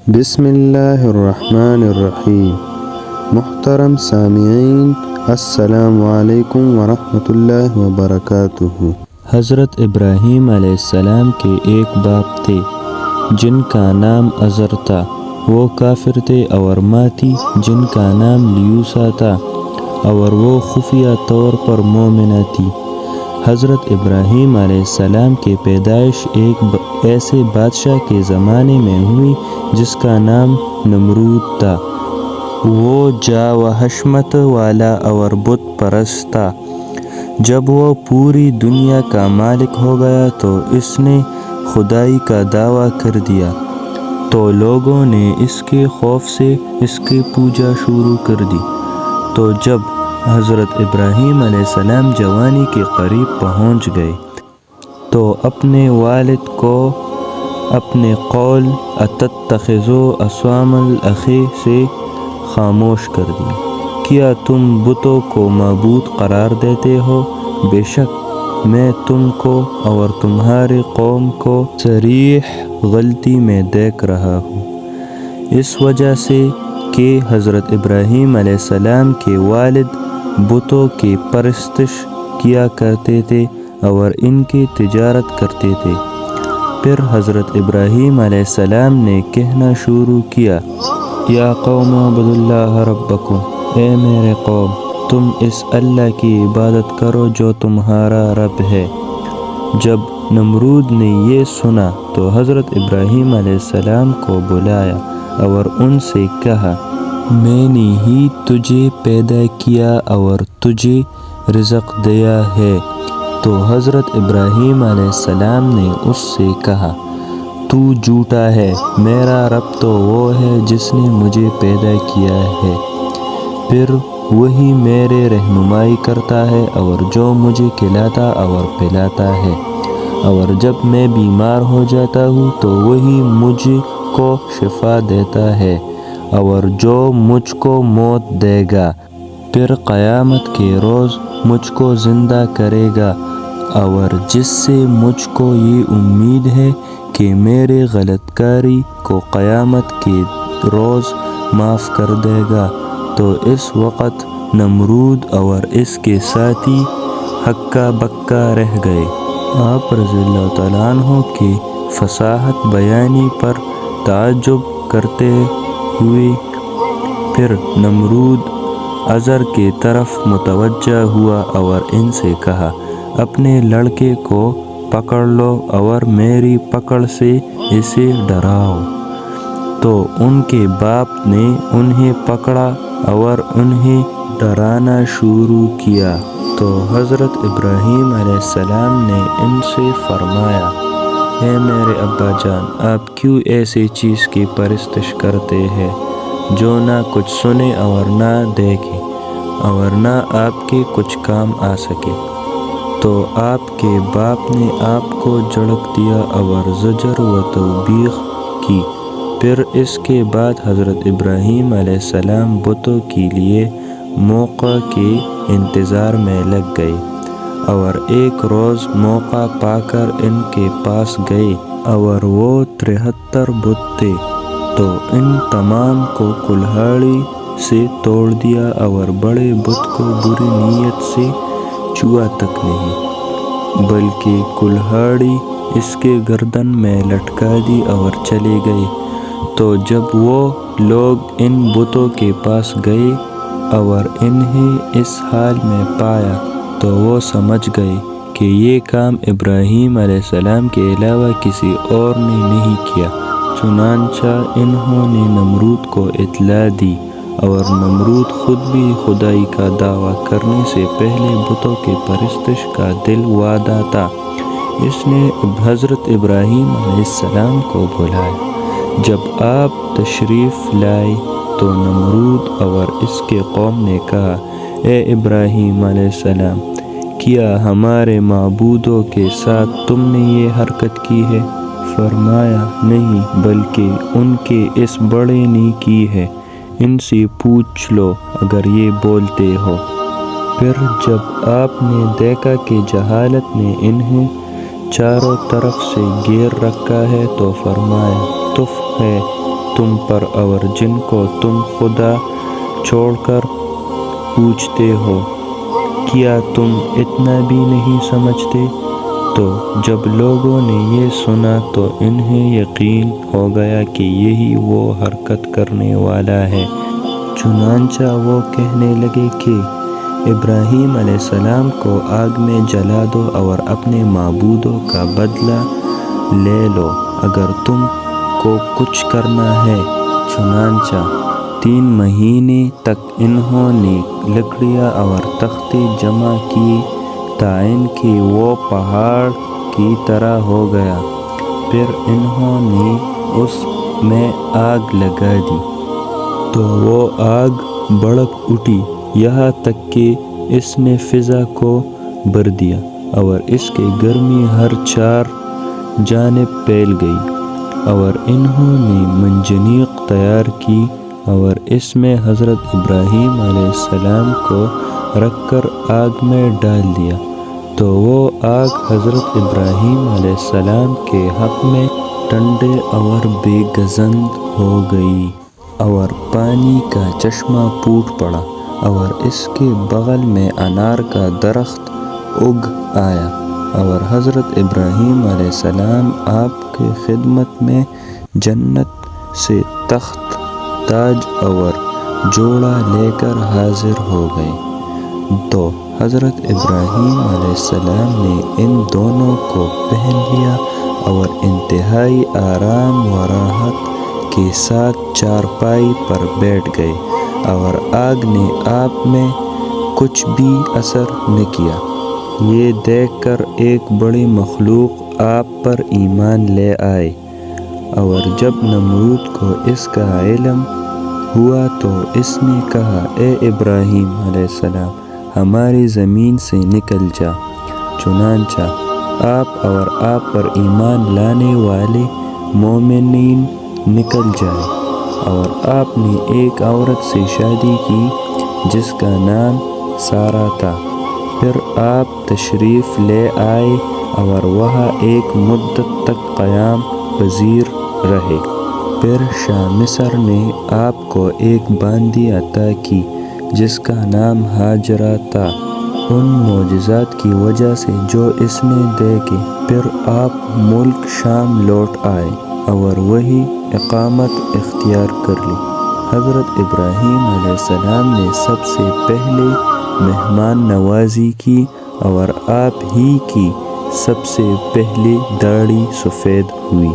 بسم اللہ الرحمن الرحیم۔ محترم سامعین، السلام علیکم ورحمۃ اللہ وبرکاتہ۔ حضرت ابراہیم علیہ السلام کے ایک باپ تھے جن کا نام ازر تھا، وہ کافر تھے، اور ماں تھی جن کا نام لیوسا تھا، اور وہ خفیہ طور پر مومنہ تھی۔ حضرت ابراہیم علیہ السلام کی پیدائش ایک ایسے بادشاہ کے زمانے میں ہوئی جس کا نام نمرود تھا۔ وہ جا و حشمت والا اور بت پرست تھا۔ جب وہ پوری دنیا کا مالک ہو گیا تو اس نے خدائی کا دعویٰ کر دیا، تو لوگوں نے اس کے خوف سے اس کی پوجا شروع کر دی۔ تو جب حضرت ابراہیم علیہ السلام جوانی کے قریب پہنچ گئے تو اپنے والد کو اپنے قول اتتخذوا اصنام الاخی سے خاموش کر دیا۔ کیا تم بتوں کو معبود قرار دیتے ہو؟ بے شک میں تم کو اور تمہارے قوم کو صریح غلطی میں دیکھ رہا ہوں، اس وجہ سے کہ حضرت ابراہیم علیہ السلام کے والد بتوں کی پرستش کیا کرتے تھے اور ان کی تجارت کرتے تھے۔ پھر حضرت ابراہیم علیہ السلام نے کہنا شروع کیا، یا قوم اعبدوا اللہ ربکم، اے میرے قوم، تم اس اللہ کی عبادت کرو جو تمہارا رب ہے۔ جب نمرود نے یہ سنا تو حضرت ابراہیم علیہ السلام کو بلایا اور ان سے کہا، میں نے ہی تجھے پیدا کیا اور تجھے رزق دیا ہے۔ تو حضرت ابراہیم علیہ السلام نے اس سے کہا، تو جھوٹا ہے، میرا رب تو وہ ہے جس نے مجھے پیدا کیا ہے، پھر وہی میرے رہنمائی کرتا ہے اور جو مجھے کھلاتا اور پلاتا ہے، اور جب میں بیمار ہو جاتا ہوں تو وہی مجھ کو شفا دیتا ہے، اور جو مجھ کو موت دے گا پھر قیامت کے روز مجھ کو زندہ کرے گا، اور جس سے مجھ کو یہ امید ہے کہ میرے غلط کاری کو قیامت کے روز معاف کر دے گا۔ تو اس وقت نمرود اور اس کے ساتھی ہکا بکا رہ گئے۔ آپ رضی اللہ تعالیٰ عنہ کی فصاحت بیانی پر تعجب کرتے ہوئے پھر نمرود ازر کی طرف متوجہ ہوا اور ان سے کہا، اپنے لڑکے کو پکڑ لو اور میری پکڑ سے اسے ڈراؤ۔ تو ان کے باپ نے انہیں پکڑا اور انہیں ڈرانا شروع کیا۔ تو حضرت ابراہیم علیہ السلام نے ان سے فرمایا، اے میرے ابا جان، آپ کیوں ایسی چیز کی پرستش کرتے ہیں جو نہ کچھ سنے اور نہ دیکھے اور نہ آپ کے کچھ کام آ سکے؟ تو آپ کے باپ نے آپ کو جھڑک دیا اور زجر و توبیخ کی۔ پھر اس کے بعد حضرت ابراہیم علیہ السلام بتوں کے لیے موقع کے انتظار میں لگ گئے، اور ایک روز موقع پا کر ان کے پاس گئے، اور وہ 73 بت تھے۔ تو ان تمام کو کلہاڑی سے توڑ دیا اور بڑے بت کو بری نیت سے چھوا تک نہیں، بلکہ کلہاڑی اس کے گردن میں لٹکا دی اور چلے گئے۔ تو جب وہ لوگ ان بتوں کے پاس گئے اور انہیں اس حال میں پایا تو وہ سمجھ گئے کہ یہ کام ابراہیم علیہ السلام کے علاوہ کسی اور نے نہیں کیا۔ چنانچہ انہوں نے نمرود کو اطلاع دی، اور نمرود خود بھی خدائی کا دعویٰ کرنے سے پہلے بتوں کی پرستش کا دل وادہ تھا۔ اس نے حضرت ابراہیم علیہ السلام کو بلایا۔ جب آپ تشریف لائے تو نمرود اور اس کے قوم نے کہا، اے ابراہیم علیہ السلام، کیا ہمارے معبودوں کے ساتھ تم نے یہ حرکت کی ہے؟ فرمایا، نہیں، بلکہ ان کے اس بڑے نے کی ہے، ان سے پوچھ لو اگر یہ بولتے ہو۔ پھر جب آپ نے دیکھا کہ جہالت نے انہیں چاروں طرف سے گھیر رکھا ہے تو فرمایا، تف ہے تم پر اور جن کو تم خدا چھوڑ کر پوجتے ہو، کیا تم اتنا بھی نہیں سمجھتے؟ تو جب لوگوں نے یہ سنا تو انہیں یقین ہو گیا کہ یہی وہ حرکت کرنے والا ہے۔ چنانچہ وہ کہنے لگے کہ ابراہیم علیہ السلام کو آگ میں جلا دو اور اپنے معبودوں کا بدلہ لے لو اگر تم کو کچھ کرنا ہے۔ چنانچہ 3 مہینے تک انہوں نے لکڑیاں اور تختے جمع کیے تاکہ کہ وہ پہاڑ کی طرح ہو گیا۔ پھر انہوں نے اس میں آگ لگا دی تو وہ آگ بھڑک اٹھی یہاں تک کہ اس نے فضا کو بھر دیا اور اس کی گرمی ہر 4 جانب پھیل گئی، اور انہوں نے منجنیق تیار کی اور اس میں حضرت ابراہیم علیہ السلام کو رکھ کر آگ میں ڈال دیا تو وہ آگ حضرت ابراہیم علیہ السلام کے حق میں ٹھنڈے اور بے گزند ہو گئی، اور پانی کا چشمہ پھوٹ پڑا اور اس کے بغل میں انار کا درخت اگ آیا، اور حضرت ابراہیم علیہ السلام آپ کی خدمت میں جنت سے تخت، تاج اور جوڑا لے کر حاضر ہو گئے۔ تو حضرت ابراہیم علیہ السلام نے ان دونوں کو پہن لیا اور انتہائی آرام و راحت کے ساتھ چارپائی پر بیٹھ گئے، اور آگ نے آپ میں کچھ بھی اثر نہ کیا۔ یہ دیکھ کر ایک بڑی مخلوق آپ پر ایمان لے آئے، اور جب نمرود کو اس کا علم ہوا تو اس نے کہا، اے ابراہیم علیہ السلام، ہماری زمین سے نکل جا۔ چنانچہ آپ اور آپ پر ایمان لانے والے مومنین نکل جائے، اور آپ نے ایک عورت سے شادی کی جس کا نام سارہ تھا۔ پھر آپ تشریف لے آئے اور وہاں ایک مدت تک قیام پذیر رہے۔ پھر شاہ مصر نے آپ کو ایک باندی عطا کی جس کا نام ہاجرہ تھا۔ ان معجزات کی وجہ سے جو اس نے دیکھے، پھر آپ ملک شام لوٹ آئے اور وہی اقامت اختیار کر لی۔ حضرت ابراہیم علیہ السلام نے سب سے پہلے مہمان نوازی کی، اور آپ ہی کی سب سے پہلے داڑھی سفید ہوئی۔